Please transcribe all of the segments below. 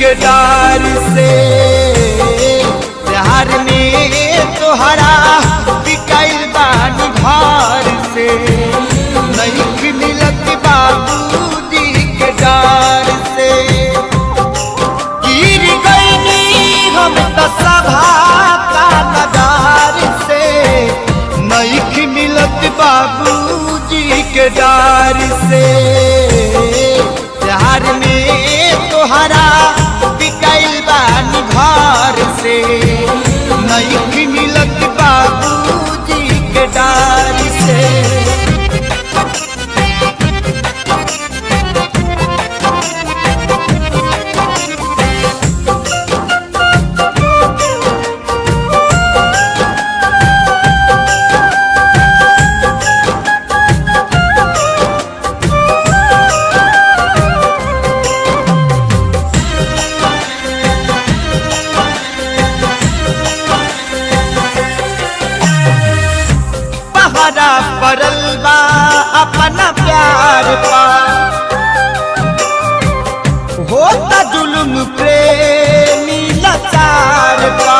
के डार से। प्यार में तोहरा बिकाइल बानी घर से, नहीं मिलत बाबूजी के डार से। गिर गईनी हम तो सभा का नगार से, नहीं मिलत बाबूजी के डार से। प्यार में तोहरा बिकाइल बानी घर से, नहीं मिलत बाबूजी के डार से। पहरा पड़ल बा अपना प्यार पा, होता जुल्म प्रेमी लाचार पा।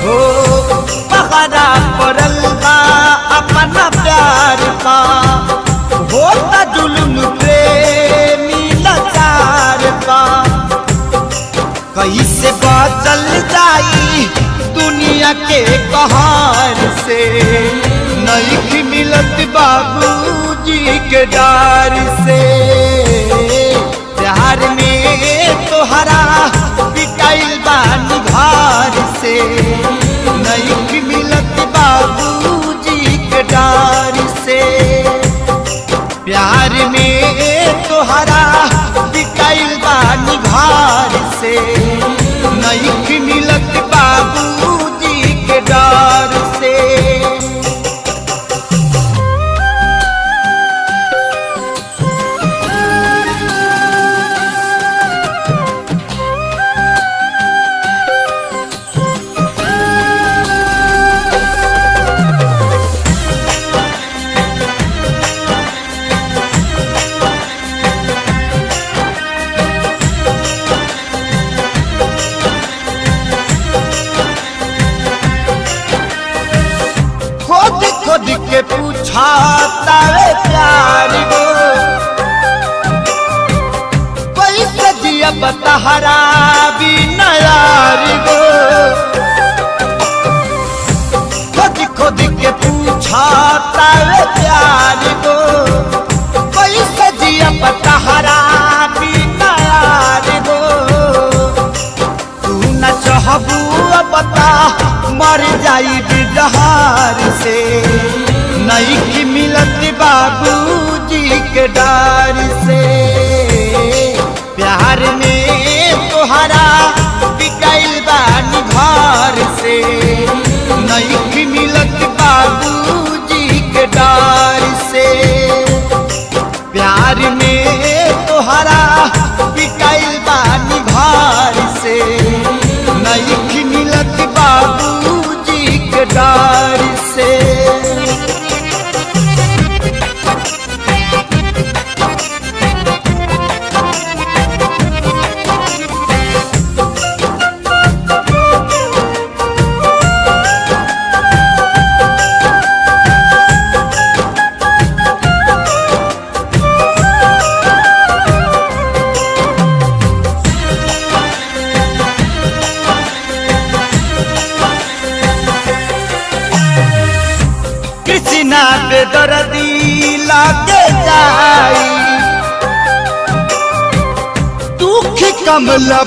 हो पहरा पड़ल बा अपना प्यार पा, होता जुल्म प्रेमी लाचार पा। कैसे बचल जाई दुनिया के कहार से, नहीं मिलत बाबूजी के डार से। प्यार में तोहरा बिकाइल बानी घर से, नहीं मिलत बाबूजी के डार से। प्यार में तोहरा बिकाइल बानी घर से, नहीं मिलत बाबूजी के डार से। खुद के पूछा तारे प्यार गो, कैसे जिया बतहरा भी नयार गो। खुद के पूछा तारे प्यार गो, कैसे जिया बतहरा भी नयार गो। तू न चाहबू बता मर जाई बिजहार से, नहीं मिलत बाबूजी के डार से। प्यार में तोहरा बिकाइल बानी घर से, नहीं मिलत बाबूजी के डार से। प्यार में तोहरा बिकाइल बानी घर से, नहीं मिलत बाबूजी के डार से। कृष्णा बेदर्दी लागे जाई, दुख कमला